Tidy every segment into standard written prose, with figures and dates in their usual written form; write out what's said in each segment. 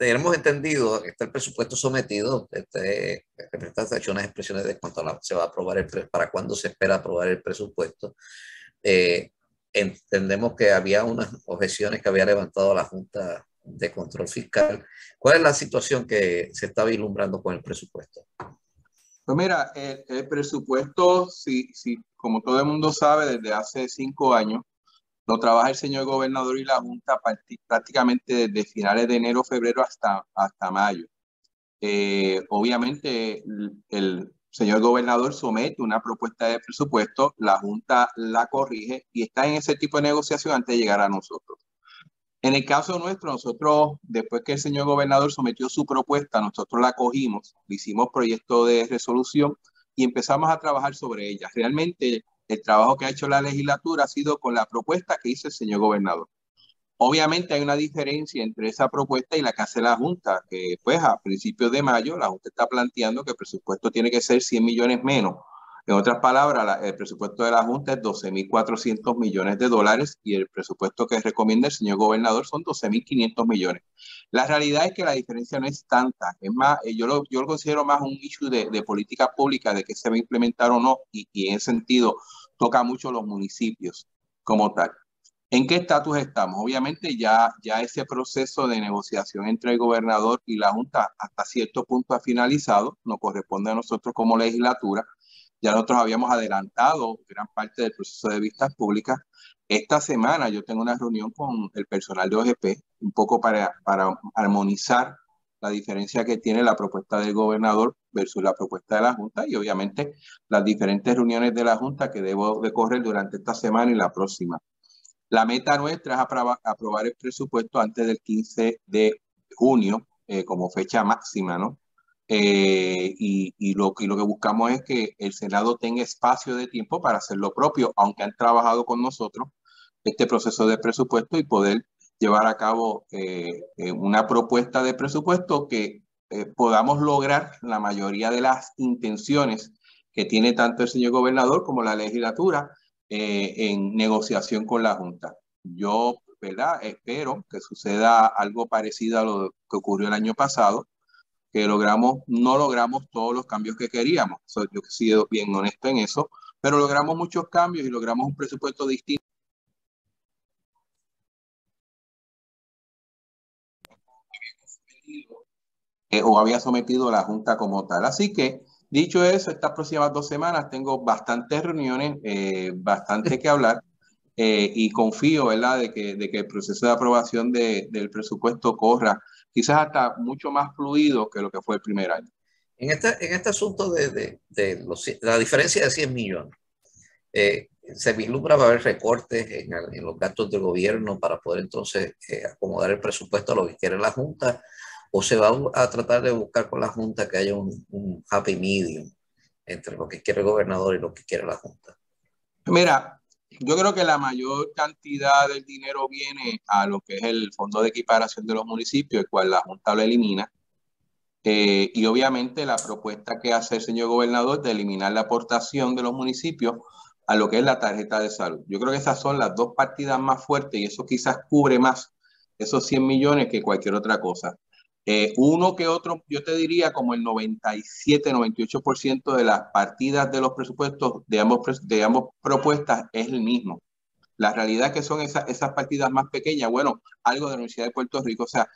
tenemos entendido que está el presupuesto sometido, representantes ha hecho unas expresiones de cuánto se va a aprobar para cuándo se espera aprobar el presupuesto. Eh, Entendemos que había unas objeciones que había levantado la Junta de Control Fiscal. ¿Cuál es la situación que se está vislumbrando con el presupuesto? Pues mira, el presupuesto, como todo el mundo sabe, desde hace 5 años, lo trabaja el señor gobernador y la Junta prácticamente desde finales de enero, febrero hasta mayo. Obviamente, el señor gobernador somete una propuesta de presupuesto, la Junta la corrige y está en ese tipo de negociación antes de llegar a nosotros. En el caso nuestro, nosotros, después que el señor gobernador sometió su propuesta, nosotros la cogimos, hicimos proyecto de resolución y empezamos a trabajar sobre ella. Realmente, el trabajo que ha hecho la legislatura ha sido con la propuesta que hizo el señor gobernador. Obviamente hay una diferencia entre esa propuesta y la que hace la Junta, que pues a principios de mayo la Junta está planteando que el presupuesto tiene que ser 100 millones menos. En otras palabras, el presupuesto de la Junta es 12.400 millones de dólares y el presupuesto que recomienda el señor gobernador son 12.500 millones. La realidad es que la diferencia no es tanta. Es más, yo lo considero más un issue de política pública, de que se va a implementar o no, y en ese sentido toca mucho los municipios como tal. ¿En qué estatus estamos? Obviamente ya ese proceso de negociación entre el gobernador y la Junta hasta cierto punto ha finalizado, nos corresponde a nosotros como legislatura. Ya nosotros habíamos adelantado gran parte del proceso de vistas públicas. Esta semana yo tengo una reunión con el personal de OGP, un poco para armonizar la diferencia que tiene la propuesta del gobernador versus la propuesta de la Junta y obviamente las diferentes reuniones de la Junta que debo de correr durante esta semana y la próxima. La meta nuestra es aprobar el presupuesto antes del 15 de junio como fecha máxima, ¿no? Y lo que buscamos es que el Senado tenga espacio de tiempo para hacer lo propio, aunque han trabajado con nosotros este proceso de presupuesto y poder llevar a cabo una propuesta de presupuesto que podamos lograr la mayoría de las intenciones que tiene tanto el señor gobernador como la legislatura en negociación con la Junta. Yo, ¿verdad? Espero que suceda algo parecido a lo que ocurrió el año pasado, que no logramos todos los cambios que queríamos. Yo he sido bien honesto en eso, pero logramos muchos cambios y logramos un presupuesto distinto. O había sometido la Junta como tal. Así que, dicho eso, estas próximas 2 semanas tengo bastantes reuniones, bastante que hablar y confío, ¿verdad?, de que el proceso de aprobación del presupuesto corra quizás hasta mucho más fluido que lo que fue el primer año. En este asunto de la diferencia de 100 millones, se vislumbra va a haber recortes en los gastos del gobierno para poder entonces acomodar el presupuesto a lo que quiere la Junta, o se va a tratar de buscar con la Junta que haya un happy medium entre lo que quiere el gobernador y lo que quiere la Junta. Mira, yo creo que la mayor cantidad del dinero viene a lo que es el Fondo de Equiparación de los Municipios, el cual la Junta lo elimina. Y obviamente la propuesta que hace el señor gobernador de eliminar la aportación de los municipios a lo que es la tarjeta de salud. Yo creo que esas son las dos partidas más fuertes y eso quizás cubre más esos 100 millones que cualquier otra cosa. Uno que otro, yo te diría como el 97-98% de las partidas de los presupuestos de ambas propuestas es el mismo. La realidad es que son esas partidas más pequeñas. Bueno, algo de la Universidad de Puerto Rico. O sea,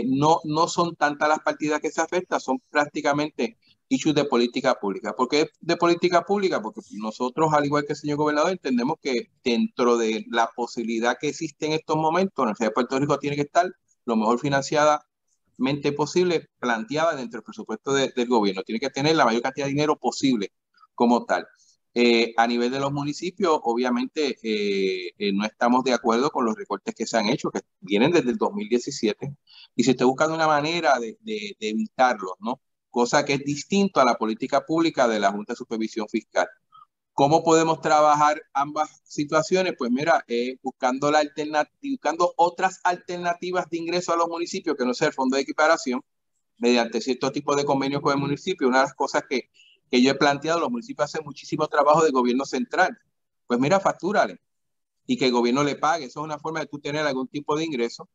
no son tantas las partidas que se afectan, son prácticamente issues de política pública. ¿Por qué de política pública? Porque nosotros, al igual que el señor gobernador, entendemos que dentro de la posibilidad que existe en estos momentos, la Universidad de Puerto Rico tiene que estar lo mejor financiadamente posible, planteada dentro del presupuesto del gobierno. Tiene que tener la mayor cantidad de dinero posible como tal. A nivel de los municipios, obviamente no estamos de acuerdo con los recortes que se han hecho, que vienen desde el 2017, y se está buscando una manera de evitarlos, ¿no? Cosa que es distinto a la política pública de la Junta de Supervisión Fiscal. ¿Cómo podemos trabajar ambas situaciones? Pues mira, buscando otras alternativas de ingreso a los municipios que no sea el Fondo de Equiparación, mediante cierto tipo de convenios con el municipio. Una de las cosas que yo he planteado, los municipios hacen muchísimo trabajo de gobierno central. Pues mira, factúrale y que el gobierno le pague. Eso es una forma de tú tener algún tipo de ingreso.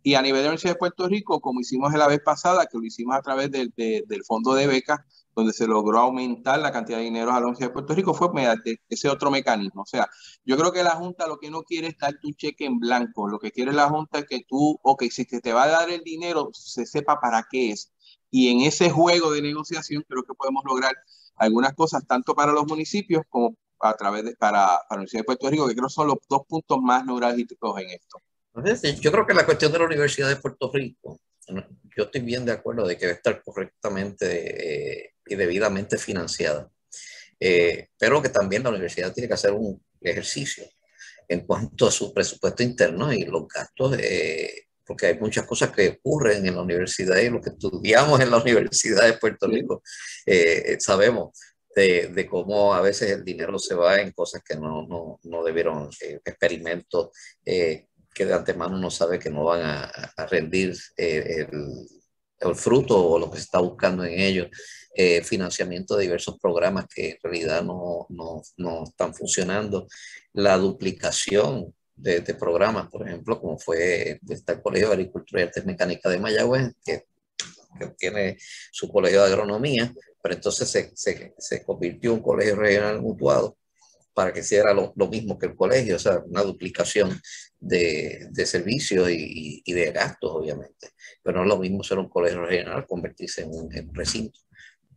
Y a nivel de la Universidad de Puerto Rico, como hicimos la vez pasada, que lo hicimos a través del fondo de becas, donde se logró aumentar la cantidad de dinero a la Universidad de Puerto Rico, fue mediante ese otro mecanismo. O sea, yo creo que la Junta lo que no quiere es dar tu cheque en blanco. Lo que quiere la Junta es que tú, ok, si te va a dar el dinero, se sepa para qué es. Y en ese juego de negociación creo que podemos lograr algunas cosas, tanto para los municipios como a través para la Universidad de Puerto Rico, que creo son los dos puntos más neurálgicos en esto. Entonces, yo creo que la cuestión de la Universidad de Puerto Rico, yo estoy bien de acuerdo de que debe estar correctamente y debidamente financiada, pero que también la universidad tiene que hacer un ejercicio en cuanto a su presupuesto interno y los gastos, porque hay muchas cosas que ocurren en la universidad y lo que estudiamos en la Universidad de Puerto Rico, sabemos de cómo a veces el dinero se va en cosas que no debieron, experimentos que de antemano uno sabe que no van a rendir el fruto o lo que se está buscando en ellos, financiamiento de diversos programas que en realidad no están funcionando, la duplicación de programas, por ejemplo, como fue el Colegio de Agricultura y Artes Mecánicas de Mayagüez, que tiene su colegio de agronomía, pero entonces se convirtió en un colegio regional mutuado para que hiciera lo mismo que el colegio, o sea, una duplicación de servicios y de gastos, obviamente. Pero no es lo mismo ser un colegio regional, convertirse en un recinto.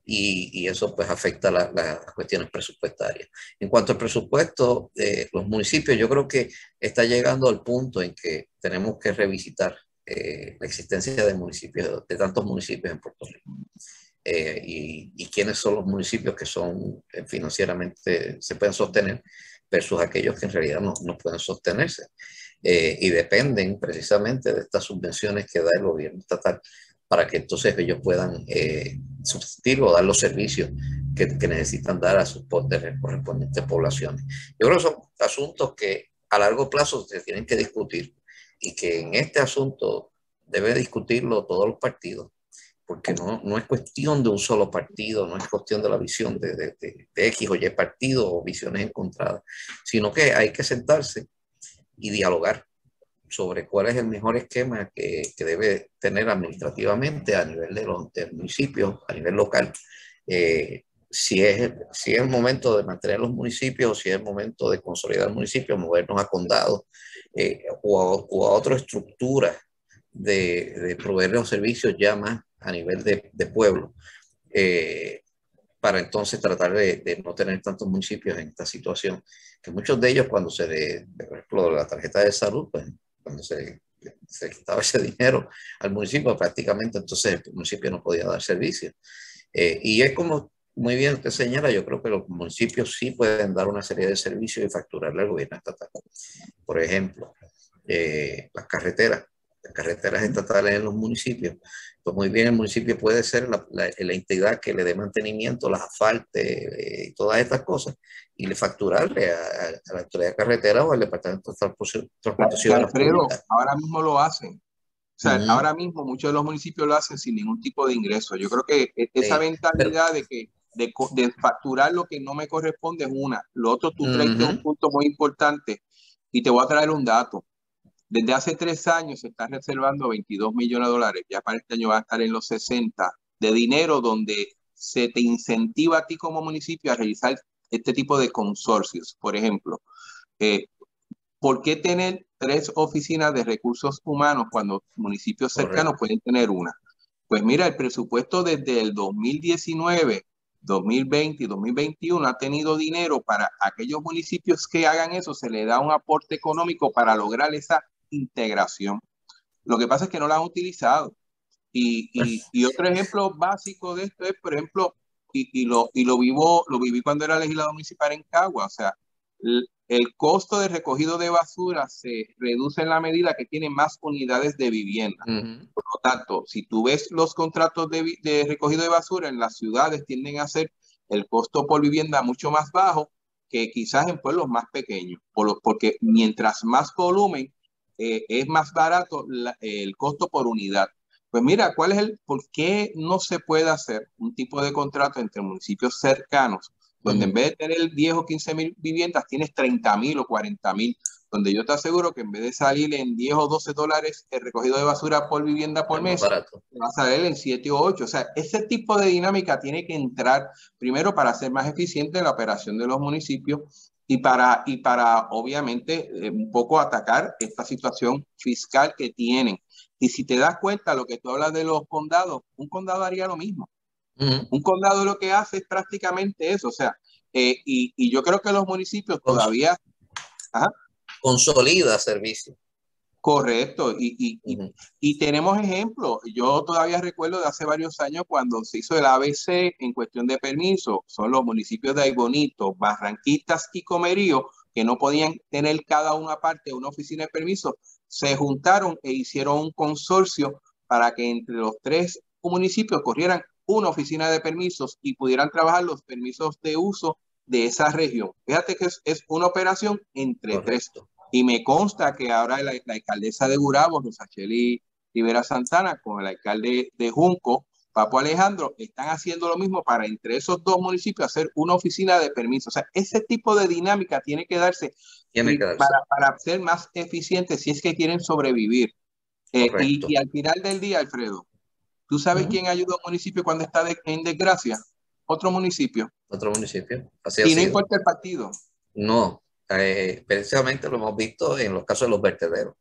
Y eso pues afecta las cuestiones presupuestarias. En cuanto al presupuesto, los municipios, yo creo que está llegando al punto en que tenemos que revisitar la existencia de municipios, de tantos municipios en Puerto Rico. Y quiénes son los municipios que son financieramente se pueden sostener versus aquellos que en realidad no pueden sostenerse. Y dependen precisamente de estas subvenciones que da el gobierno estatal para que entonces ellos puedan subsistir o dar los servicios que necesitan dar a sus correspondientes poblaciones. Yo creo que son asuntos que a largo plazo se tienen que discutir y que en este asunto debe discutirlo todos los partidos, porque no es cuestión de un solo partido, no es cuestión de la visión de X o Y partido o visiones encontradas, sino que hay que sentarse y dialogar sobre cuál es el mejor esquema que debe tener administrativamente a nivel del municipio, a nivel local. Si es el momento de mantener los municipios, si es el momento de consolidar el municipio, movernos a condados o a otra estructura de proveer los servicios ya más a nivel de pueblo, para entonces tratar de no tener tantos municipios en esta situación, que muchos de ellos cuando por ejemplo, la tarjeta de salud, pues, cuando se quitaba ese dinero al municipio, prácticamente entonces el municipio no podía dar servicio. Y es como muy bien usted señala, yo creo que los municipios sí pueden dar una serie de servicios y facturarle al gobierno estatal. Por ejemplo, las carreteras estatales en los municipios, pues muy bien el municipio puede ser la entidad que le dé mantenimiento, las asfaltes y todas estas cosas, y le facturarle a la autoridad de carretera o al departamento de transportación Alfredo, pública. ahora mismo lo hacen. O sea, ahora mismo muchos de los municipios lo hacen sin ningún tipo de ingreso. Yo creo que esa mentalidad de que de facturar lo que no me corresponde es una. Lo otro, tú traiste un punto muy importante y te voy a traer un dato. Desde hace 3 años se están reservando 22 millones de dólares, ya para este año va a estar en los 60, de dinero donde se te incentiva a ti como municipio a realizar este tipo de consorcios. Por ejemplo, ¿por qué tener 3 oficinas de recursos humanos cuando municipios cercanos pueden tener una? Pues mira, el presupuesto desde el 2019, 2020 y 2021 ha tenido dinero para aquellos municipios que hagan eso, se le da un aporte económico para lograr esa integración. Lo que pasa es que no la han utilizado. Y otro ejemplo básico de esto es, por ejemplo, lo viví cuando era legislador municipal en Cagua, o sea, el costo de recogido de basura se reduce en la medida que tiene más unidades de vivienda. Por lo tanto, si tú ves los contratos de recogido de basura en las ciudades tienden a ser el costo por vivienda mucho más bajo que quizás en pueblos más pequeños, porque mientras más volumen, es más barato el costo por unidad. Pues mira, ¿por qué no se puede hacer un tipo de contrato entre municipios cercanos, donde en vez de tener 10 o 15 mil viviendas, tienes 30,000 o 40,000? donde yo te aseguro que en vez de salir en 10 o 12 dólares el recogido de basura por vivienda por mes, va a salir en 7 o 8. O sea, ese tipo de dinámica tiene que entrar primero para ser más eficiente la operación de los municipios y para obviamente, un poco atacar esta situación fiscal que tienen. Y si te das cuenta, lo que tú hablas de los condados, un condado haría lo mismo. Un condado lo que hace es prácticamente eso. O sea, y yo creo que los municipios todavía... Ajá. Consolida servicio. Correcto, y tenemos ejemplos. Yo todavía recuerdo de hace varios años cuando se hizo el ABC en cuestión de permiso. Son los municipios de Aybonito, Barranquitas y Comerío, que no podían tener cada una aparte una oficina de permiso, se juntaron e hicieron un consorcio para que entre los 3 municipios corrieran una oficina de permisos y pudieran trabajar los permisos de uso de esa región. Fíjate que es una operación entre Correcto. 3. Y me consta que ahora la alcaldesa de Gurabo, Rosacheli Rivera Santana, con el alcalde de Junco, Papo Alejandro, están haciendo lo mismo para entre esos 2 municipios hacer una oficina de permiso. O sea, ese tipo de dinámica tiene que darse, para ser más eficientes si es que quieren sobrevivir. Y al final del día, Alfredo, ¿tú sabes quién ayuda a un municipio cuando está en desgracia? Otro municipio. Otro municipio. Así y no importa el partido. No. Precisamente lo hemos visto en los casos de los vertederos.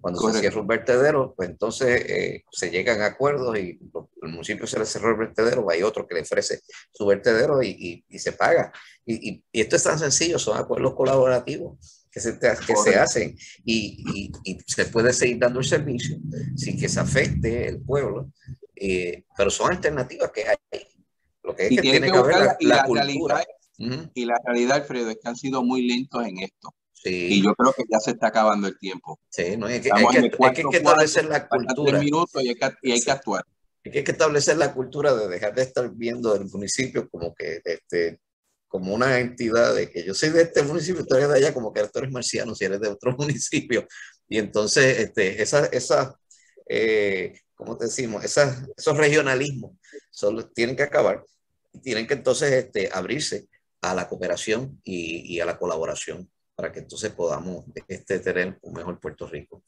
Cuando se cierra un vertedero, pues entonces se llegan a acuerdos y el municipio se le cerró el vertedero, hay otro que le ofrece su vertedero y se paga. Y esto es tan sencillo, son acuerdos colaborativos que se hacen y se puede seguir dando el servicio sin que se afecte el pueblo, pero son alternativas que hay. Lo que es que tiene que haber la cultura. Y la realidad, Alfredo, es que han sido muy lentos en esto. Sí. Y yo creo que ya se está acabando el tiempo. Sí, no, hay que establecer la cultura. 3 minutos y hay que actuar. Hay que establecer la cultura de dejar de estar viendo el municipio como que como una entidad de que yo soy de este municipio, tú eres de allá, como que tú eres marciano si eres de otro municipio. Y entonces ¿cómo te decimos? Esos regionalismos tienen que acabar y tienen que entonces abrirse a la cooperación y a la colaboración para que entonces podamos tener un mejor Puerto Rico.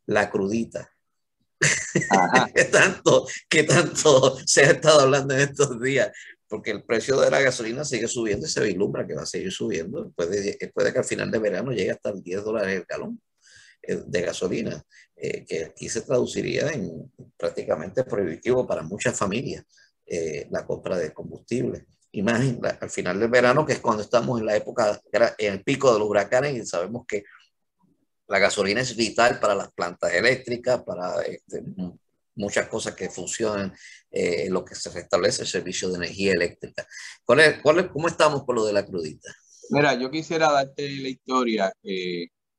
La crudita. ¿Qué tanto se ha estado hablando en estos días? Porque el precio de la gasolina sigue subiendo y se vislumbra que va a seguir subiendo. Puede que al final de verano llegue hasta $10 el galón de gasolina, que aquí se traduciría en prácticamente prohibitivo para muchas familias la compra de combustible. Imagínate, al final del verano, que es cuando estamos en la época, en el pico de los huracanes, y sabemos que la gasolina es vital para las plantas eléctricas, para muchas cosas que funcionan, lo que se restablece el servicio de energía eléctrica. ¿Cómo estamos con lo de la crudita? Mira, yo quisiera darte la historia,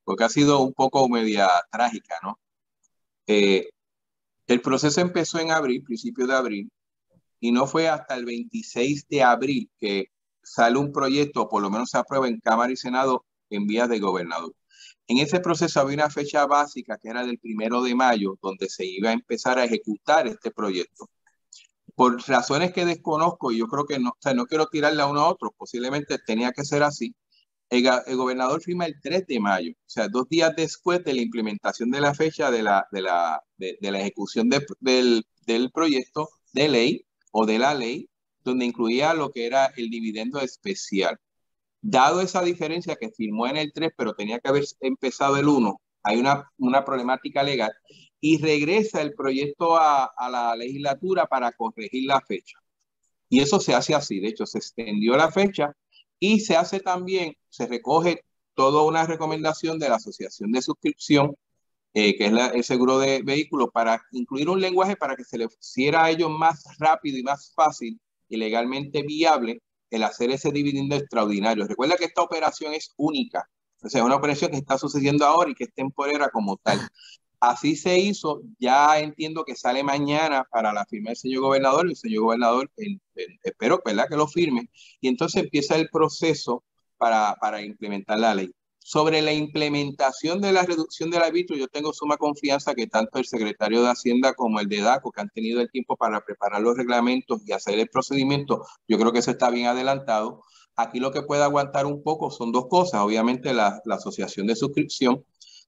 porque ha sido un poco media trágica, ¿no? El proceso empezó en abril, principios de abril, y no fue hasta el 26 de abril que sale un proyecto, por lo menos se aprueba en Cámara y Senado en vías de gobernador. En ese proceso había una fecha básica que era del 1 de mayo, donde se iba a empezar a ejecutar este proyecto. Por razones que desconozco, y yo creo que no, o sea, no quiero tirarle a uno a otro, posiblemente tenía que ser así. El gobernador firma el 3 de mayo, o sea, 2 días después de la implementación de la fecha de la ejecución del proyecto de ley o de la ley, donde incluía lo que era el dividendo especial. Dado esa diferencia que firmó en el 3, pero tenía que haber empezado el 1, hay una problemática legal y regresa el proyecto a la legislatura para corregir la fecha. Y eso se hace así, de hecho se extendió la fecha y se hace también, se recoge toda una recomendación de la Asociación de Suscripción, que es el seguro de vehículos, para incluir un lenguaje para que se les hiciera a ellos más rápido y más fácil y legalmente viable el hacer ese dividendo extraordinario. Recuerda que esta operación es única, o sea, es una operación que está sucediendo ahora y que es temporera como tal. Así se hizo, ya entiendo que sale mañana para la firma del señor gobernador, y el señor gobernador espero, ¿verdad?, que lo firme, y entonces empieza el proceso para implementar la ley. Sobre la implementación de la reducción del arbitrio, yo tengo suma confianza que tanto el secretario de Hacienda como el de DACO, que han tenido el tiempo para preparar los reglamentos y hacer el procedimiento, yo creo que eso está bien adelantado. Aquí lo que puede aguantar un poco son dos cosas. Obviamente la asociación de suscripción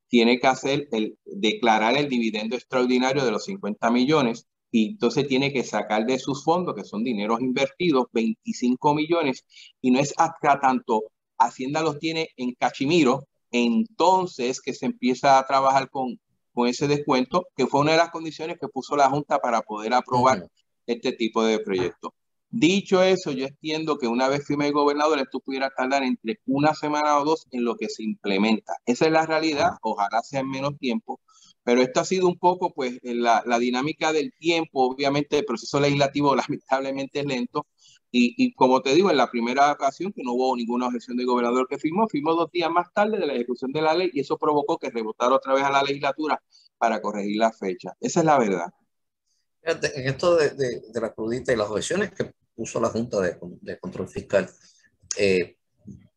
tiene que declarar el dividendo extraordinario de los 50 millones y entonces tiene que sacar de sus fondos, que son dineros invertidos, 25 millones, y no es hasta tanto Hacienda los tiene en cachimiro, entonces que se empieza a trabajar con ese descuento, que fue una de las condiciones que puso la Junta para poder aprobar este tipo de proyectos. Dicho eso, yo entiendo que una vez firme el gobernador, esto pudiera tardar entre una semana o dos en lo que se implementa. Esa es la realidad, ojalá sea en menos tiempo, pero esto ha sido un poco, pues, la dinámica del tiempo. Obviamente el proceso legislativo lamentablemente es lento, y como te digo, en la primera ocasión que no hubo ninguna objeción del gobernador que firmó 2 días más tarde de la ejecución de la ley, y eso provocó que rebotara otra vez a la legislatura para corregir la fecha. Esa es la verdad. Fíjate, en esto de la crudita y las objeciones que puso la Junta de Control Fiscal,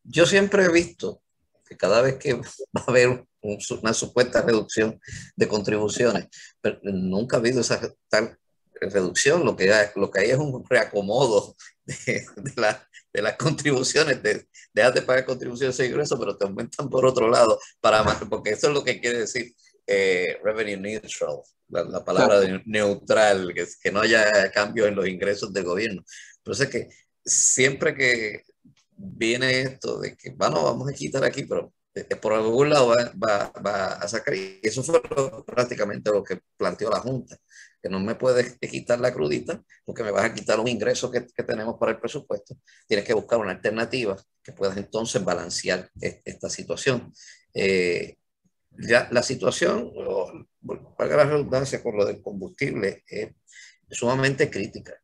yo siempre he visto que cada vez que va a haber una supuesta reducción de contribuciones, pero nunca ha habido esa tal reducción. Lo que hay es un reacomodo de las contribuciones. Dejas de pagar contribuciones de ingresos, pero te aumentan por otro lado, porque eso es lo que quiere decir revenue neutral, la palabra de neutral, que no haya cambios en los ingresos del gobierno. Entonces, que siempre que viene esto de que, bueno, vamos a quitar aquí, pero por algún lado va a sacar, y eso fue prácticamente lo que planteó la Junta, que no me puedes quitar la crudita porque me vas a quitar un ingreso que tenemos para el presupuesto. Tienes que buscar una alternativa que puedas entonces balancear esta situación. Ya la situación, para la redundancia, con lo del combustible es sumamente crítica.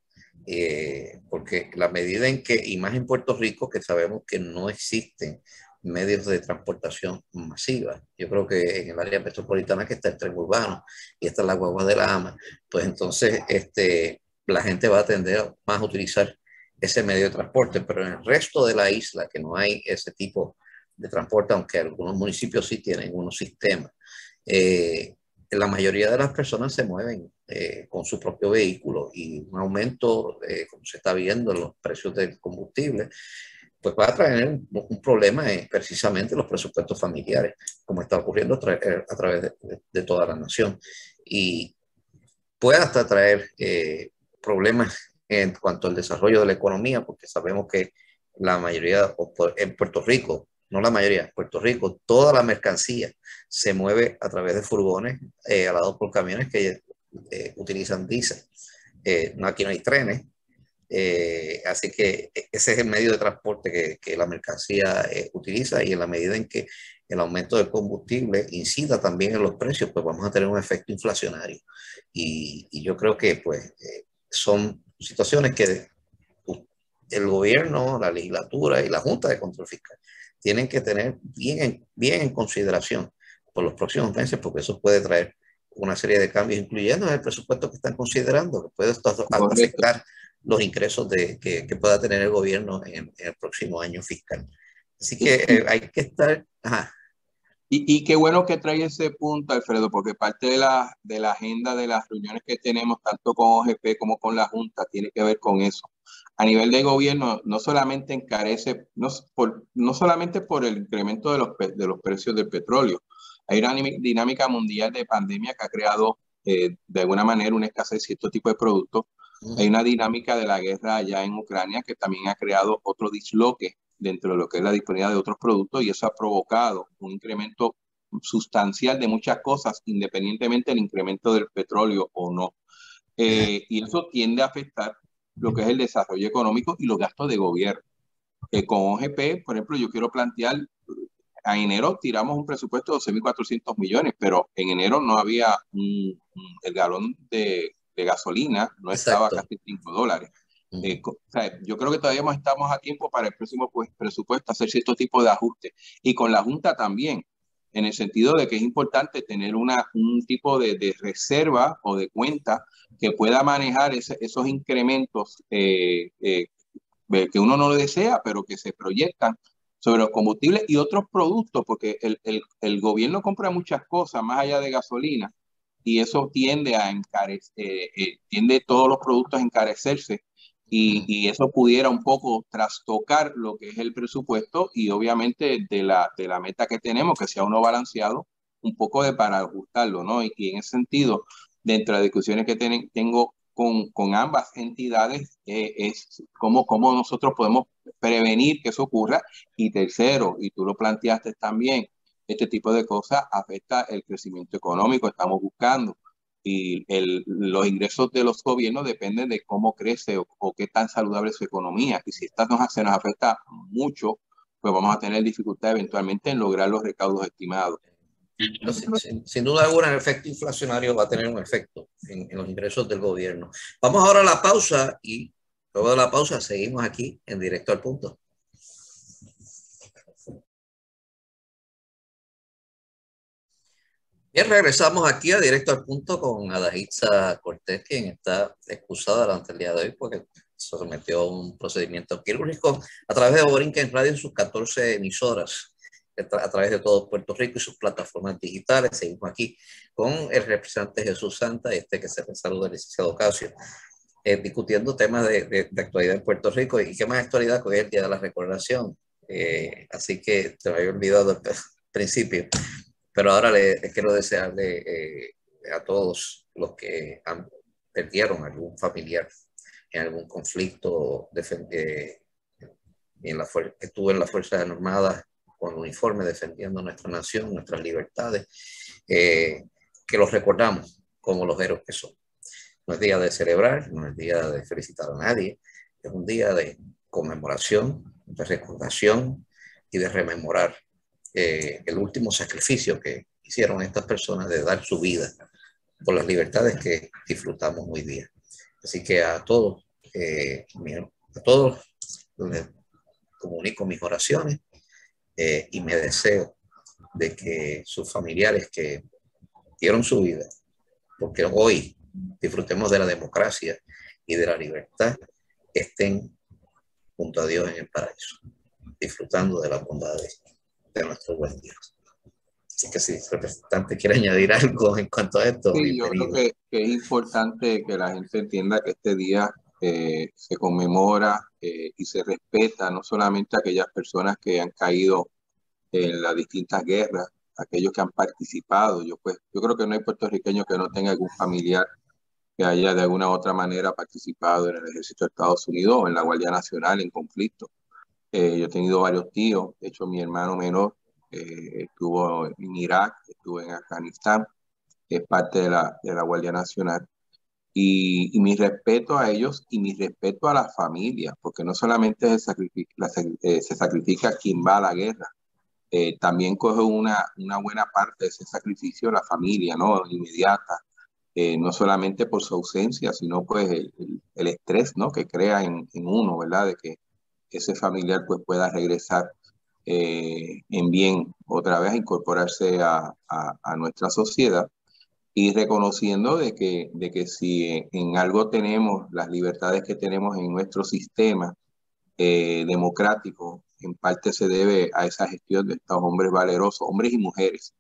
Porque la medida en que, y más en Puerto Rico, que sabemos que no existen medios de transportación masiva. Yo creo que en el área metropolitana, que está el tren urbano y está la guagua de la AMA, pues entonces la gente va a tender más a utilizar ese medio de transporte, pero en el resto de la isla, que no hay ese tipo de transporte, aunque algunos municipios sí tienen unos sistemas, la mayoría de las personas se mueven con su propio vehículo, y un aumento, como se está viendo en los precios del combustible, pues va a traer un problema precisamente los presupuestos familiares, como está ocurriendo a través de toda la nación. Y puede hasta traer problemas en cuanto al desarrollo de la economía, porque sabemos que la mayoría, en Puerto Rico, no la mayoría, en Puerto Rico, toda la mercancía se mueve a través de furgones alados por camiones que utilizan diésel. Aquí no hay trenes, así que ese es el medio de transporte que la mercancía utiliza, y en la medida en que el aumento del combustible incida también en los precios, pues vamos a tener un efecto inflacionario. Y yo creo que pues son situaciones que el gobierno, la legislatura y la Junta de Control Fiscal tienen que tener bien en consideración por los próximos meses, porque eso puede traer una serie de cambios, incluyendo en el presupuesto que están considerando, que puede afectar los ingresos que pueda tener el gobierno en el próximo año fiscal. Así que hay que estar... Ajá. Y qué bueno que trae ese punto, Alfredo, porque parte de la agenda de las reuniones que tenemos, tanto con OGP como con la Junta, tiene que ver con eso. A nivel de gobierno, no solamente encarece, no solamente por el incremento de los precios del petróleo. Hay una dinámica mundial de pandemia que ha creado, de alguna manera, una escasez de cierto tipo de productos. Hay una dinámica de la guerra allá en Ucrania que también ha creado otro disloque dentro de lo que es la disponibilidad de otros productos, y eso ha provocado un incremento sustancial de muchas cosas, independientemente del incremento del petróleo o no. Y eso tiende a afectar lo que es el desarrollo económico y los gastos de gobierno. Con OGP, por ejemplo, yo quiero plantear, a enero tiramos un presupuesto de 12.400 millones, pero en enero no había el galón de gasolina, no estaba casi $5. O sea, yo creo que todavía estamos a tiempo para el próximo presupuesto hacer cierto tipo de ajustes. Y con la Junta también, en el sentido de que es importante tener un tipo de reserva o de cuenta que pueda manejar esos incrementos que uno no desea, pero que se proyectan sobre los combustibles y otros productos, porque el gobierno compra muchas cosas más allá de gasolina, y eso tiende a encarecer, tiende todos los productos a encarecerse, y eso pudiera un poco trastocar lo que es el presupuesto y obviamente de la meta que tenemos, que sea uno balanceado, un poco de para ajustarlo, ¿no? Y en ese sentido, dentro de las discusiones que tengo con ambas entidades, es cómo nosotros podemos prevenir que eso ocurra. Y tercero, y tú lo planteaste también, este tipo de cosas afecta el crecimiento económico, estamos buscando y los ingresos de los gobiernos dependen de cómo crece o qué tan saludable es su economía. Y si esta se nos afecta mucho, pues vamos a tener dificultad eventualmente en lograr los recaudos estimados. Sin duda alguna, el efecto inflacionario va a tener un efecto en los ingresos del gobierno. Vamos ahora a la pausa y luego de la pausa seguimos aquí en Directo al Punto. Bien, regresamos aquí a Directo al Punto con Adaitza Cortés, quien está excusada durante el día de hoy porque se sometió a un procedimiento quirúrgico a través de Borinquen Radio en sus 14 emisoras, a través de todo Puerto Rico y sus plataformas digitales. Seguimos aquí con el representante Jesús Santa, que se le saluda el licenciado Ocasio, discutiendo temas de actualidad en Puerto Rico. Y qué más actualidad que hoy es el Día de la Recordación. Así que te lo había olvidado al principio. Pero ahora les quiero desearle a todos los que perdieron algún familiar en algún conflicto, que estuvo en las Fuerzas Armadas con uniforme defendiendo nuestra nación, nuestras libertades, que los recordamos como los héroes que son. No es día de celebrar, no es día de felicitar a nadie, es un día de conmemoración, de recordación y de rememorar el último sacrificio que hicieron estas personas de dar su vida por las libertades que disfrutamos hoy día. Así que a todos les comunico mis oraciones y me deseo de que sus familiares que dieron su vida, porque hoy disfrutemos de la democracia y de la libertad, estén junto a Dios en el paraíso, disfrutando de las bondades de nuestro buen Dios. Así que si el representante quiere añadir algo en cuanto a esto, Sí, yo creo bienvenido. que es importante que la gente entienda que este día se conmemora y se respeta no solamente a aquellas personas que han caído en las distintas guerras, aquellos que han participado. Yo creo que no hay puertorriqueño que no tenga algún familiar que haya de alguna u otra manera participado en el ejército de Estados Unidos o en la Guardia Nacional en conflicto. Yo he tenido varios tíos, de hecho mi hermano menor estuvo en Irak, estuvo en Afganistán, que es parte de la Guardia Nacional. Y mi respeto a ellos y mi respeto a las familias, porque no solamente se sacrifica quien va a la guerra, también coge una buena parte de ese sacrificio la familia, ¿no? Inmediata, no solamente por su ausencia, sino pues el estrés, ¿no? Que crea en uno, ¿verdad? De que ese familiar pues pueda regresar en bien otra vez a incorporarse a nuestra sociedad y reconociendo de que si en algo tenemos las libertades que tenemos en nuestro sistema democrático, en parte se debe a esa gestión de estos hombres valerosos, hombres y mujeres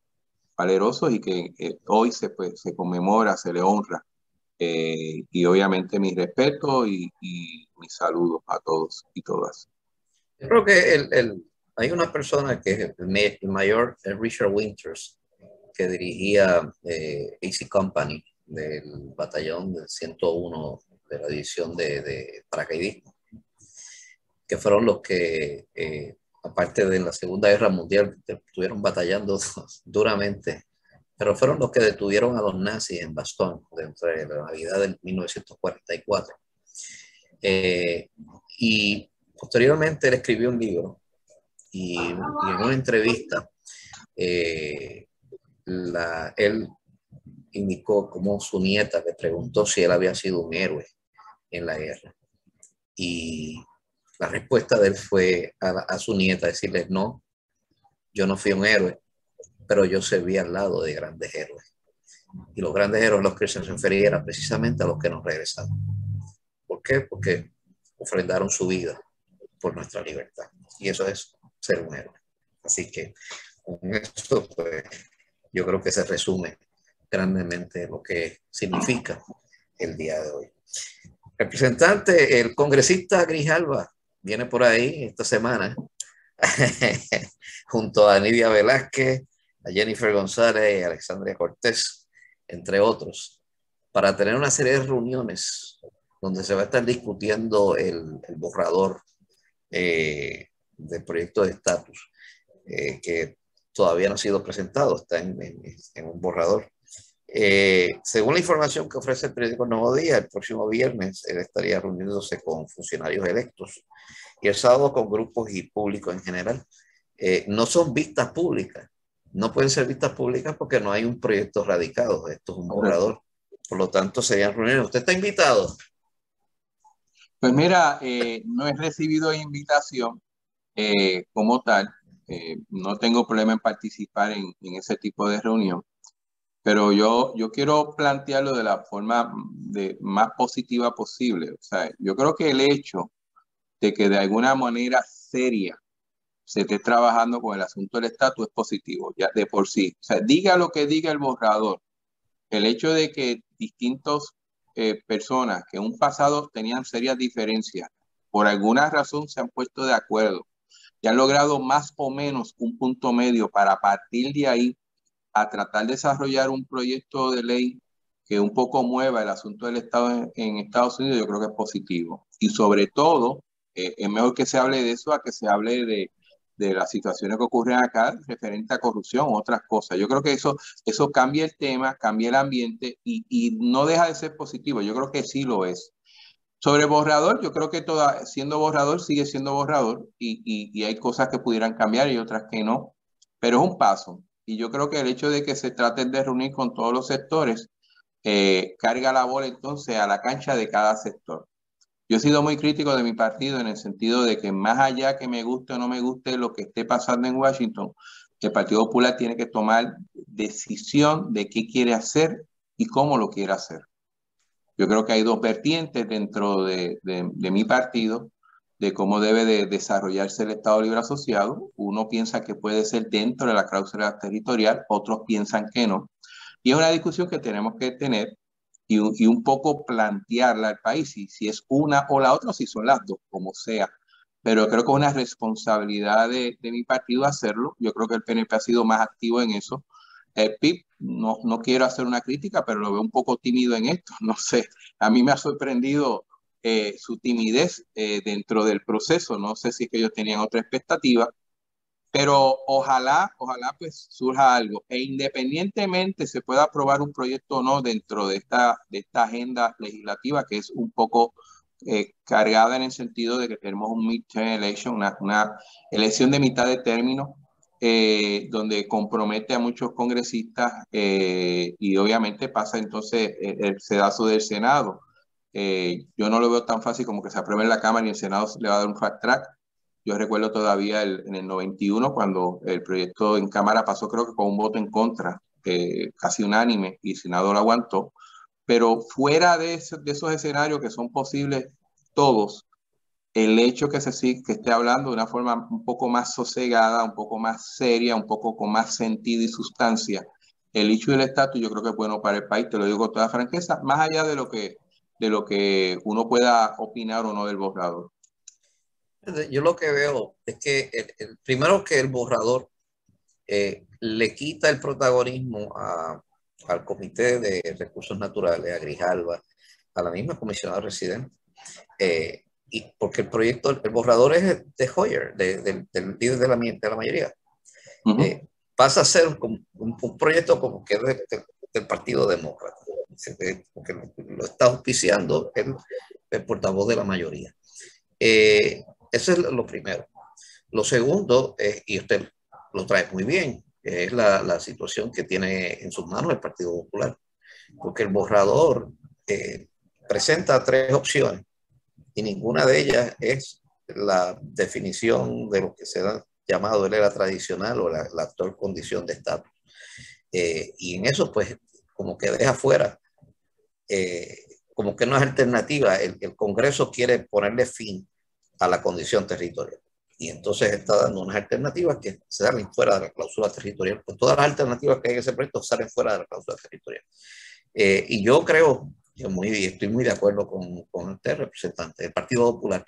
valerosos y que hoy se conmemora, se le honra. Y obviamente mi respeto y mis saludos a todos y todas. Yo creo que hay una persona que es el mayor Richard Winters, que dirigía AC Company del batallón del 101 de la división de paracaidismo, que fueron los que, aparte de la Segunda Guerra Mundial, estuvieron batallando duramente, pero fueron los que detuvieron a los nazis en Bastogne entre la Navidad del 1944. Y posteriormente él escribió un libro y en una entrevista él indicó cómo su nieta le preguntó si él había sido un héroe en la guerra. Y la respuesta de él fue a su nieta decirle, no, yo no fui un héroe, pero yo serví al lado de grandes héroes. Y los grandes héroes a los que se refería era precisamente a los que nos regresaron. ¿Por qué? Porque ofrendaron su vida por nuestra libertad. Y eso es ser un héroe. Así que con esto, pues, yo creo que se resume grandemente lo que significa el día de hoy. Representante, el congresista Grijalva viene por ahí esta semana junto a Nidia Velázquez, a Jennifer González y a Alexandria Cortés, entre otros, para tener una serie de reuniones donde se va a estar discutiendo el borrador del proyecto de estatus, que todavía no ha sido presentado, está en un borrador. Según la información que ofrece el periódico Nuevo Día, el próximo viernes él estaría reuniéndose con funcionarios electos y el sábado con grupos y público en general. No son vistas públicas, no pueden ser vistas públicas porque no hay un proyecto radicado, esto es un borrador, por lo tanto serían reuniones. ¿Usted está invitado? Pues mira, no he recibido invitación como tal, no tengo problema en participar en ese tipo de reunión, pero yo quiero plantearlo de la forma más positiva posible. O sea, yo creo que el hecho de que de alguna manera seria se esté trabajando con el asunto del estatus es positivo, ya de por sí. O sea, diga lo que diga el borrador, el hecho de que distintas personas que en un pasado tenían serias diferencias, por alguna razón se han puesto de acuerdo y han logrado más o menos un punto medio para partir de ahí a tratar de desarrollar un proyecto de ley que un poco mueva el asunto del Estado en Estados Unidos, yo creo que es positivo. Y sobre todo, es mejor que se hable de eso a que se hable de las situaciones que ocurren acá referente a corrupción u otras cosas. Yo creo que eso cambia el tema, cambia el ambiente y no deja de ser positivo. Yo creo que sí lo es. Sobre borrador, yo creo que siendo borrador sigue siendo borrador y hay cosas que pudieran cambiar y otras que no, pero es un paso. Y yo creo que el hecho de que se traten de reunir con todos los sectores carga la bola entonces a la cancha de cada sector. Yo he sido muy crítico de mi partido en el sentido de que más allá que me guste o no me guste lo que esté pasando en Washington, el Partido Popular tiene que tomar decisión de qué quiere hacer y cómo lo quiere hacer. Yo creo que hay dos vertientes dentro de mi partido de cómo debe de desarrollarse el Estado Libre Asociado. Uno piensa que puede ser dentro de la cláusula territorial, otros piensan que no. Y es una discusión que tenemos que tener y un poco plantearla al país, si es una o la otra, o si son las dos, como sea. Pero creo que es una responsabilidad de mi partido hacerlo. Yo creo que el PNP ha sido más activo en eso. El PIB, no quiero hacer una crítica, pero lo veo un poco tímido en esto. No sé, a mí me ha sorprendido su timidez dentro del proceso. No sé si es que ellos tenían otra expectativa, pero ojalá pues surja algo. E independientemente se pueda aprobar un proyecto o no dentro de esta agenda legislativa, que es un poco cargada en el sentido de que tenemos un midterm election, una elección de mitad de término, donde compromete a muchos congresistas y obviamente pasa entonces el sedazo del Senado. Yo no lo veo tan fácil como que se apruebe en la Cámara y el Senado le va a dar un fast track. Yo recuerdo todavía en el 91 cuando el proyecto en Cámara pasó, creo que con un voto en contra, casi unánime, y el Senado lo aguantó. Pero fuera de esos escenarios que son posibles todos, el hecho que que esté hablando de una forma un poco más sosegada, un poco más seria, un poco con más sentido y sustancia, el hecho del estatus yo creo que es bueno para el país, te lo digo con toda franqueza, más allá de lo que uno pueda opinar o no del borrador. Yo lo que veo es que primero que el borrador le quita el protagonismo al Comité de Recursos Naturales, a Grijalva, a la misma comisionada residente, y porque el proyecto, el borrador es de Hoyer, del líder de la mayoría. Pasa a ser un proyecto como que es del Partido Demócrata, porque lo está auspiciando el portavoz de la mayoría. Eso es lo primero. Lo segundo, y usted lo trae muy bien, es la situación que tiene en sus manos el Partido Popular, porque el borrador presenta tres opciones y ninguna de ellas es la definición de lo que se ha llamado el era tradicional o la actual condición de estatus. Y en eso, pues, como que deja fuera, como que no es alternativa. El Congreso quiere ponerle fin a la condición territorial. Y entonces está dando unas alternativas que salen fuera de la cláusula territorial. Pues todas las alternativas que hay en ese proyecto salen fuera de la cláusula territorial. Y yo creo Estoy muy de acuerdo con usted, representante. El Partido Popular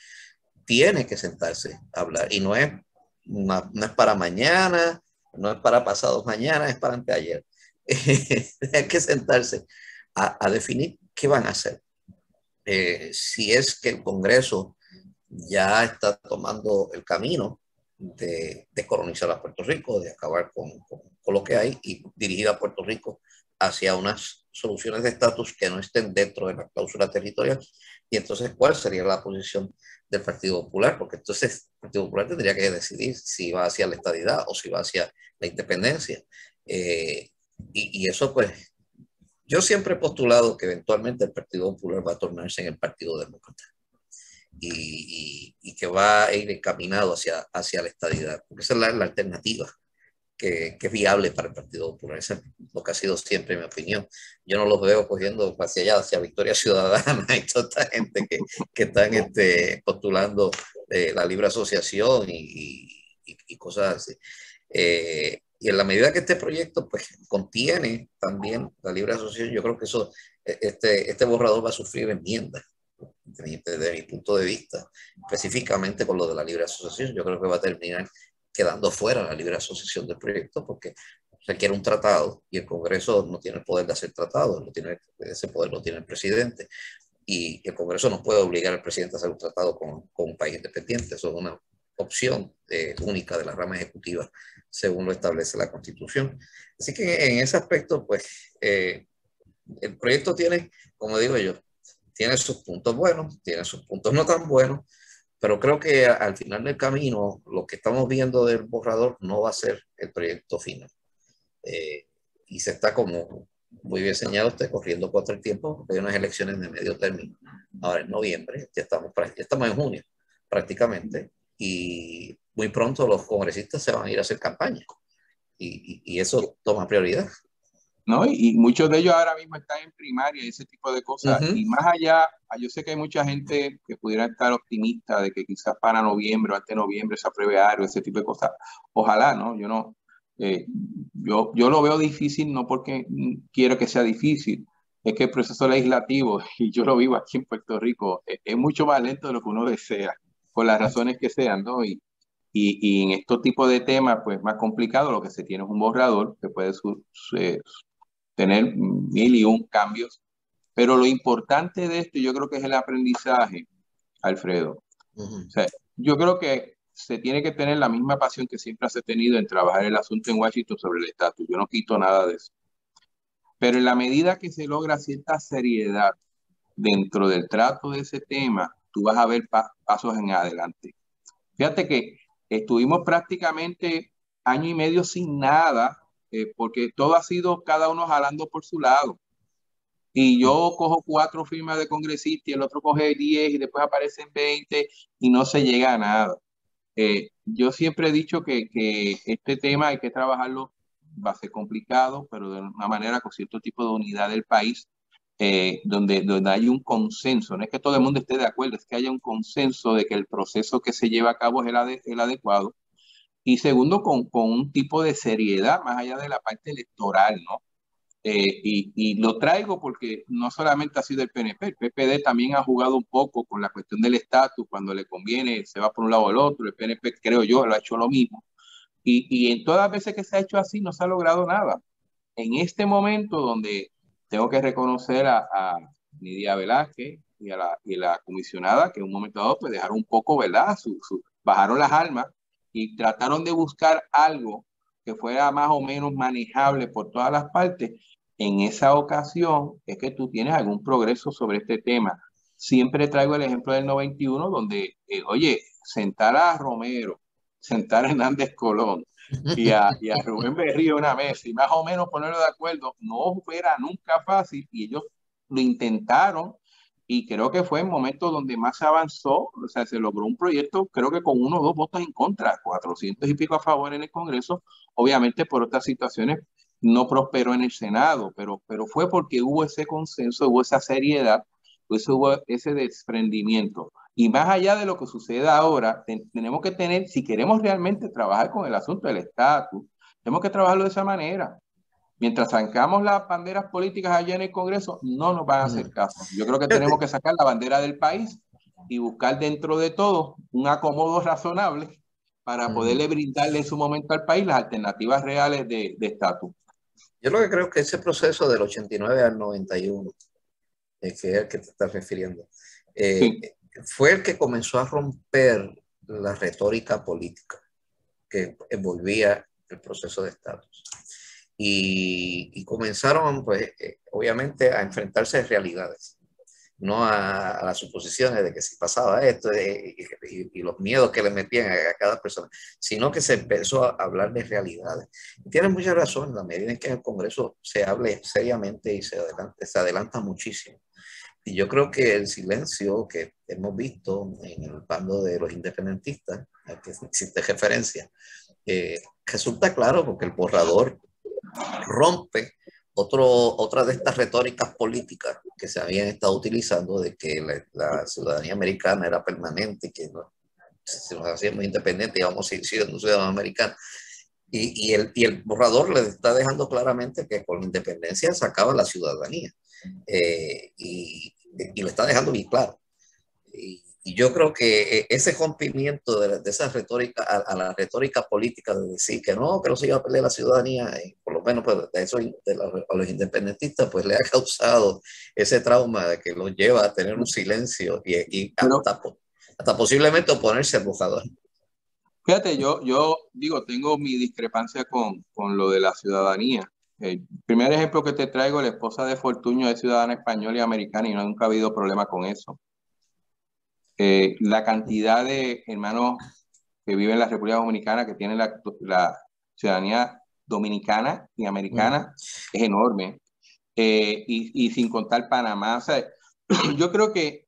tiene que sentarse a hablar y no es para mañana, no es para pasados mañana, es para anteayer. Hay que sentarse a definir qué van a hacer. Si es que el Congreso ya está tomando el camino de descolonizar a Puerto Rico, de acabar con lo que hay y dirigir a Puerto Rico hacia unas soluciones de estatus que no estén dentro de la cláusula territorial. Y entonces, ¿cuál sería la posición del Partido Popular? Porque entonces el Partido Popular tendría que decidir si va hacia la estadidad o si va hacia la independencia. Y eso, pues, yo siempre he postulado que eventualmente el Partido Popular va a tornarse en el Partido Demócrata y que va a ir encaminado hacia la estadidad, porque esa es la alternativa que es viable para el Partido Popular. Eso es lo que ha sido siempre mi opinión. Yo no los veo cogiendo hacia allá, hacia Victoria Ciudadana y toda esta gente que están postulando la libre asociación y cosas así. Y en la medida que este proyecto pues contiene también la libre asociación, yo creo que este borrador va a sufrir enmiendas desde mi punto de vista, específicamente con lo de la libre asociación. Yo creo que va a terminar quedando fuera la libre asociación del proyecto porque requiere un tratado y el Congreso no tiene el poder de hacer tratados, ese poder lo tiene el presidente y el Congreso no puede obligar al presidente a hacer un tratado con un país independiente. Eso es una opción única de la rama ejecutiva según lo establece la Constitución. Así que en ese aspecto, pues el proyecto tiene, como digo yo, tiene sus puntos buenos, tiene sus puntos no tan buenos, pero creo que al final del camino lo que estamos viendo del borrador no va a ser el proyecto final. Y se está, como muy bien señalado usted, corriendo contra el tiempo, porque hay unas elecciones de medio término. Ahora en noviembre, ya estamos en junio prácticamente, y muy pronto los congresistas se van a ir a hacer campaña, y eso toma prioridad. ¿No? Y muchos de ellos ahora mismo están en primaria y ese tipo de cosas. Uh-huh. Y más allá, yo sé que hay mucha gente que pudiera estar optimista de que quizás para noviembre o antes de noviembre se apruebe algo, ese tipo de cosas. Ojalá, ¿no? Yo no, yo lo veo difícil no porque quiero que sea difícil, es que el proceso legislativo, y yo lo vivo aquí en Puerto Rico, es mucho más lento de lo que uno desea, por las razones que sean, ¿no? Y en estos tipos de temas, pues más complicado, lo que se tiene es un borrador que puede tener 1001 cambios, pero lo importante de esto yo creo que es el aprendizaje, Alfredo. Uh-huh. O sea, yo creo que se tiene que tener la misma pasión que siempre se ha tenido en trabajar el asunto en Washington sobre el estatus. Yo no quito nada de eso. Pero en la medida que se logra cierta seriedad dentro del trato de ese tema, tú vas a ver pasos en adelante. Fíjate que estuvimos prácticamente año y medio sin nada, porque todo ha sido cada uno jalando por su lado. Y yo cojo 4 firmas de congresistas y el otro coge 10 y después aparecen 20 y no se llega a nada. Yo siempre he dicho que este tema hay que trabajarlo, va a ser complicado, pero de una manera con cierto tipo de unidad del país, donde hay un consenso. No es que todo el mundo esté de acuerdo, es que haya un consenso de que el proceso que se lleva a cabo es el adecuado. Y segundo, con un tipo de seriedad más allá de la parte electoral, ¿no? Y lo traigo porque no solamente ha sido el PNP, el PPD también ha jugado un poco con la cuestión del estatus, cuando le conviene se va por un lado o el otro, el PNP creo yo lo ha hecho lo mismo, y en todas las veces que se ha hecho así no se ha logrado nada. En este momento donde tengo que reconocer a Nidia Velázquez y la comisionada, que en un momento dado pues dejaron un poco, ¿verdad? Bajaron las armas y trataron de buscar algo que fuera más o menos manejable por todas las partes. En esa ocasión es que tú tienes algún progreso sobre este tema. Siempre traigo el ejemplo del 91, donde, oye, sentar a Romero, sentar a Hernández Colón y a Rubén Berrío una mesa y más o menos ponerlo de acuerdo, no fuera nunca fácil, y ellos lo intentaron, y creo que fue el momento donde más se avanzó. O sea, se logró un proyecto, creo que con 1 o 2 votos en contra, 400 y pico a favor en el Congreso. Obviamente por otras situaciones no prosperó en el Senado, pero fue porque hubo ese consenso, hubo esa seriedad, pues hubo ese desprendimiento. Y más allá de lo que suceda ahora, tenemos que tener, si queremos realmente trabajar con el asunto del estatus, tenemos que trabajarlo de esa manera. mientras sacamos las banderas políticas allá en el Congreso, no nos van a hacer caso. Yo creo que tenemos que sacar la bandera del país y buscar dentro de todo un acomodo razonable para poderle brindarle en su momento al país las alternativas reales de estatus. Yo lo que creo que ese proceso del 89 al 91, que es el que te estás refiriendo, Sí. fue el que comenzó a romper la retórica política que envolvía el proceso de estatus. Y comenzaron, pues, obviamente, a enfrentarse a realidades, no a las suposiciones de que si pasaba esto y los miedos que le metían a cada persona, sino que se empezó a hablar de realidades. Y tienen mucha razón, en la medida en que en el Congreso se hable seriamente y se adelanta muchísimo. Y yo creo que el silencio que hemos visto en el bando de los independentistas, al que existe referencia, resulta claro porque el borrador rompe otra de estas retóricas políticas que se habían estado utilizando de que la ciudadanía americana era permanente, que no, si nos hacíamos independientes íbamos a seguir siendo ciudadanos americanos. Y el borrador le está dejando claramente que con la independencia se acaba la ciudadanía. Y lo está dejando bien claro. Y yo creo que ese rompimiento de esa retórica a la retórica política de decir que no se iba a perder la ciudadanía, por lo menos pues, a los independentistas, pues le ha causado ese trauma de que los lleva a tener un silencio y hasta posiblemente oponerse al borrador. Fíjate, yo digo, tengo mi discrepancia con lo de la ciudadanía. El primer ejemplo que te traigo, la esposa de Fortuño es ciudadana española y americana y nunca ha habido problema con eso. La cantidad de hermanos que viven en la República Dominicana que tienen la ciudadanía dominicana y americana es enorme. Y sin contar Panamá. O sea, yo creo que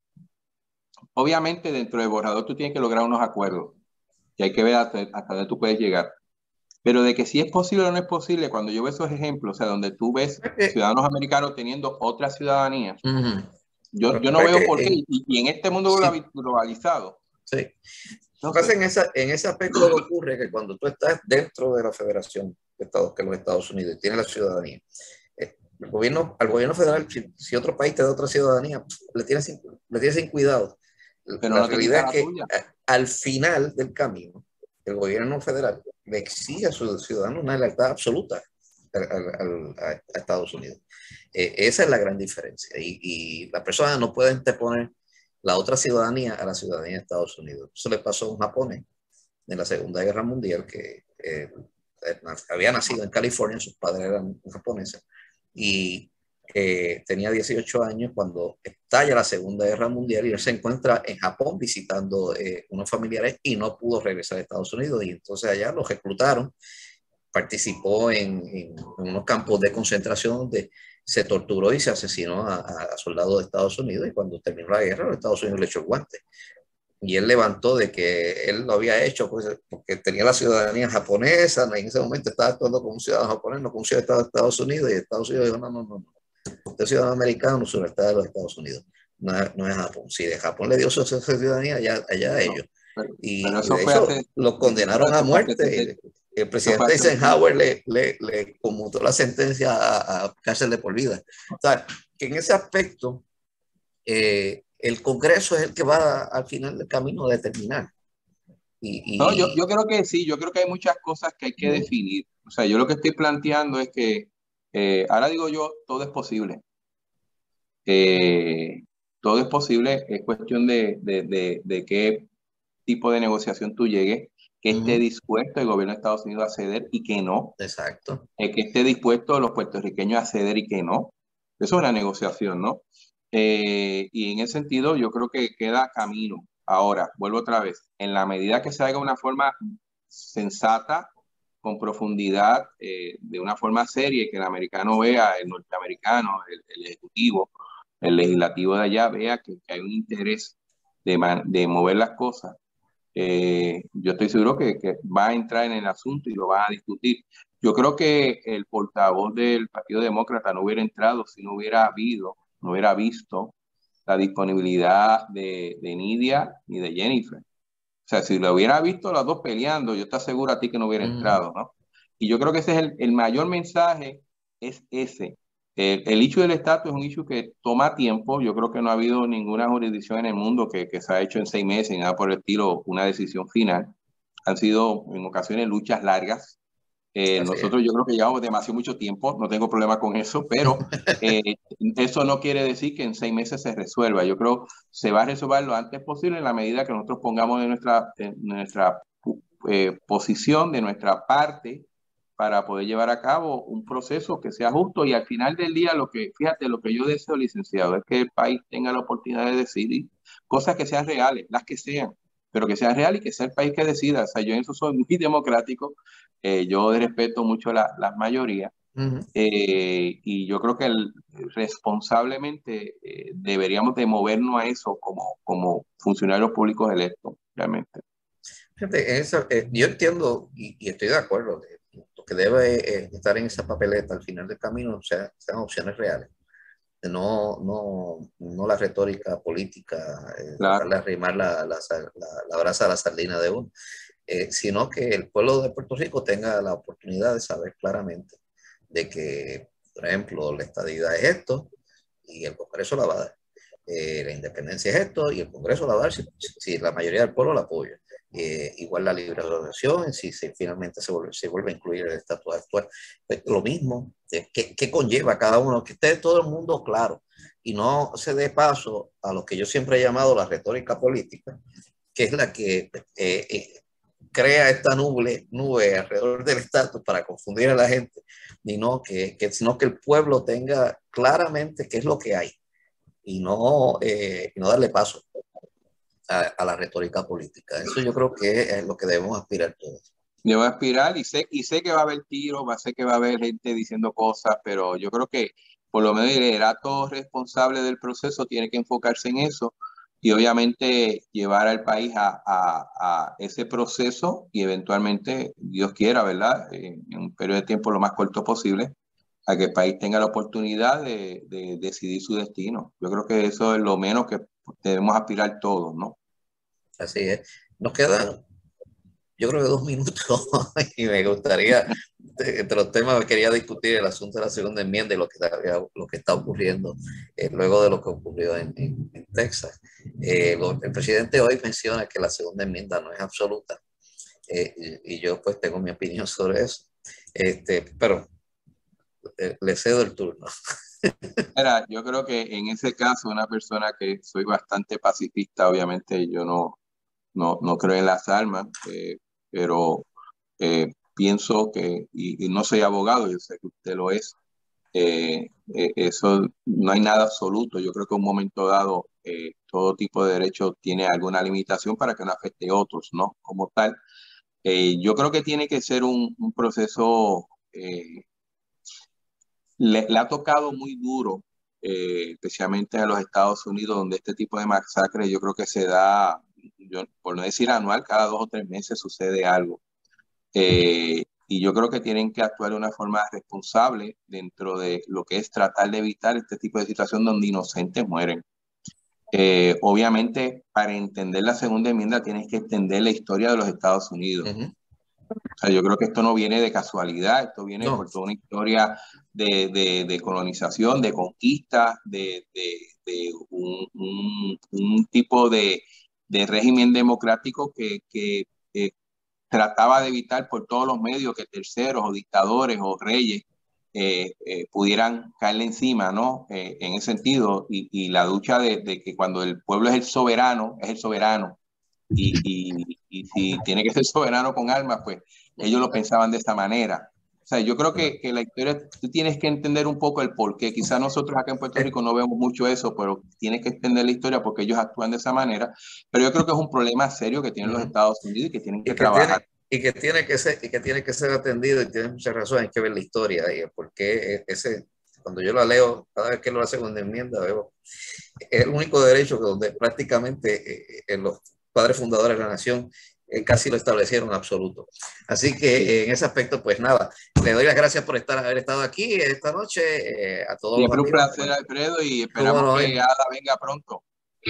obviamente dentro del borrador tú tienes que lograr unos acuerdos y hay que ver hasta dónde tú puedes llegar. Pero de que si es posible o no es posible, cuando yo veo esos ejemplos, o sea, donde tú ves ciudadanos americanos teniendo otras ciudadanías, yo no veo por qué. Y en este mundo globalizado. Sí. En ese aspecto ocurre que cuando tú estás dentro de la Federación de Estados, que los Estados Unidos tiene la ciudadanía, al gobierno federal, si otro país te da otra ciudadanía, le tienes sin cuidado. Pero la no realidad es que al final del camino, el gobierno federal le exige a sus ciudadanos una lealtad absoluta a Estados Unidos. Esa es la gran diferencia. Y la persona no puede interponer la otra ciudadanía a la ciudadanía de Estados Unidos. Eso le pasó a un japonés en la Segunda Guerra Mundial que había nacido en California, sus padres eran japoneses, y tenía 18 años cuando estalla la Segunda Guerra Mundial y él se encuentra en Japón visitando unos familiares y no pudo regresar a Estados Unidos y entonces allá lo reclutaron, participó en unos campos de concentración donde se torturó y se asesinó a soldados de Estados Unidos y cuando terminó la guerra los Estados Unidos le echó el guante. Y él levantó de que él lo había hecho pues, porque tenía la ciudadanía japonesa, en ese momento estaba actuando como un ciudadano japonés, no como un ciudadano de Estados Unidos, y Estados Unidos dijo, no, usted es ciudadano americano, su está de los Estados Unidos, no es Japón. Si de Japón le dio su ciudadanía, allá ellos. Y de hecho lo condenaron a muerte. El presidente Eisenhower le conmutó la sentencia a cárcel de por vida. O sea, que en ese aspecto, el Congreso es el que va al final del camino a determinar. No, yo creo que sí, yo creo que hay muchas cosas que hay que definir. O sea, yo lo que estoy planteando es que, ahora digo yo, todo es posible. Todo es posible, es cuestión de qué tipo de negociación tú llegues, que esté dispuesto el gobierno de Estados Unidos a ceder y que no. Exacto. Que esté dispuesto los puertorriqueños a ceder y que no. Eso es una negociación, ¿no? Y en ese sentido yo creo que queda camino. Ahora, vuelvo otra vez, en la medida que se haga de una forma sensata, con profundidad, de una forma seria, y que el americano vea, el norteamericano, el ejecutivo, el legislativo de allá vea que hay un interés de mover las cosas, yo estoy seguro que va a entrar en el asunto y lo va a discutir. Yo creo que el portavoz del Partido Demócrata no hubiera entrado si no hubiera visto la disponibilidad de Nidia ni de Jennifer. O sea, si lo hubiera visto las dos peleando, yo te aseguro a ti que no hubiera entrado, ¿no? Y yo creo que ese es el mayor mensaje es ese. El issue del estatus es un issue que toma tiempo. Yo creo que no ha habido ninguna jurisdicción en el mundo que se ha hecho en 6 meses, nada por el estilo, una decisión final. Han sido en ocasiones luchas largas. Nosotros yo creo que llevamos demasiado mucho tiempo, no tengo problema con eso, pero eso no quiere decir que en 6 meses se resuelva. Yo creo que se va a resolver lo antes posible en la medida que nosotros pongamos en nuestra posición, de nuestra parte, para poder llevar a cabo un proceso que sea justo. Y al final del día, fíjate, lo que yo deseo, licenciado, es que el país tenga la oportunidad de decidir cosas que sean reales, las que sean, pero que sea real y que sea el país que decida. O sea, yo en eso soy muy democrático, yo respeto mucho las mayorías, y yo creo que responsablemente deberíamos de movernos a eso como funcionarios públicos electos, realmente. Fíjate, yo entiendo y estoy de acuerdo. Lo que debe estar en esa papeleta al final del camino sean opciones reales. No la retórica política, Claro. tratar de arrimar la brasa a la sardina de uno, sino que el pueblo de Puerto Rico tenga la oportunidad de saber claramente de que, por ejemplo, la estadidad es esto y el Congreso la va a dar. La independencia es esto y el Congreso la va a dar si la mayoría del pueblo la apoya. Igual la libre asociación, si finalmente se vuelve a incluir el estatus actual. Pues, lo mismo, ¿qué conlleva cada uno? Que esté todo el mundo claro y no se dé paso a lo que yo siempre he llamado la retórica política, que es la que crea esta nube alrededor del estatus para confundir a la gente, sino que el pueblo tenga claramente qué es lo que hay y no darle paso a la retórica política. Eso yo creo que es lo que debemos aspirar todos. Debo aspirar y sé que va a haber tiros, sé que va a haber gente diciendo cosas, pero yo creo que por lo menos el liderato responsable del proceso tiene que enfocarse en eso y obviamente llevar al país a ese proceso y eventualmente, Dios quiera, ¿verdad? En un periodo de tiempo lo más corto posible, a que el país tenga la oportunidad de decidir su destino. Yo creo que eso es lo menos que debemos aspirar todos, ¿no? Así es. Nos quedan, yo creo que 2 minutos y me gustaría, entre los temas, quería discutir el asunto de la segunda enmienda y lo que está ocurriendo luego de lo que ocurrió en Texas. El presidente hoy menciona que la segunda enmienda no es absoluta, y yo pues tengo mi opinión sobre eso, pero le cedo el turno. Mira, yo creo que en ese caso, una persona que soy bastante pacifista, obviamente yo no creo en las armas, pero pienso y no soy abogado, yo sé que usted lo es, eso no hay nada absoluto. Yo creo que en un momento dado todo tipo de derecho tiene alguna limitación para que no afecte a otros, ¿no? Como tal, yo creo que tiene que ser un proceso, le ha tocado muy duro, especialmente a los Estados Unidos, donde este tipo de masacres yo creo que se da, por no decir anual, cada 2 o 3 meses sucede algo. Y yo creo que tienen que actuar de una forma responsable dentro de lo que es tratar de evitar este tipo de situación donde inocentes mueren. Obviamente, para entender la segunda enmienda tienes que entender la historia de los Estados Unidos. O sea, yo creo que esto no viene de casualidad, esto viene por toda una historia de colonización, de conquista, de un tipo de régimen democrático que trataba de evitar por todos los medios que terceros o dictadores o reyes pudieran caerle encima, ¿no? En ese sentido, y la lucha de que cuando el pueblo es el soberano, y si tiene que ser soberano con armas, pues ellos lo pensaban de esta manera. O sea, yo creo que la historia, tú tienes que entender un poco el porqué. Quizás nosotros acá en Puerto Rico no vemos mucho eso, pero tienes que entender la historia porque ellos actúan de esa manera. Pero yo creo que es un problema serio que tienen los Estados Unidos y que tienen que trabajar. Tiene que ser atendido, y tiene muchas razones. Hay que ver la historia y el por qué cuando yo la leo, cada vez que lo hace con enmienda, veo, es el único derecho que donde prácticamente los padres fundadores de la nación casi lo establecieron absoluto. Así que en ese aspecto, pues nada, le doy las gracias por haber estado aquí esta noche, a todos los Siempre un amigos. placer, Alfredo, y Cómo esperamos no, que Ada venga pronto.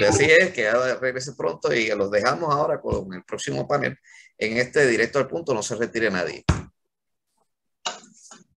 así es, que regrese pronto y los dejamos ahora con el próximo panel. En este directo al punto, no se retire nadie.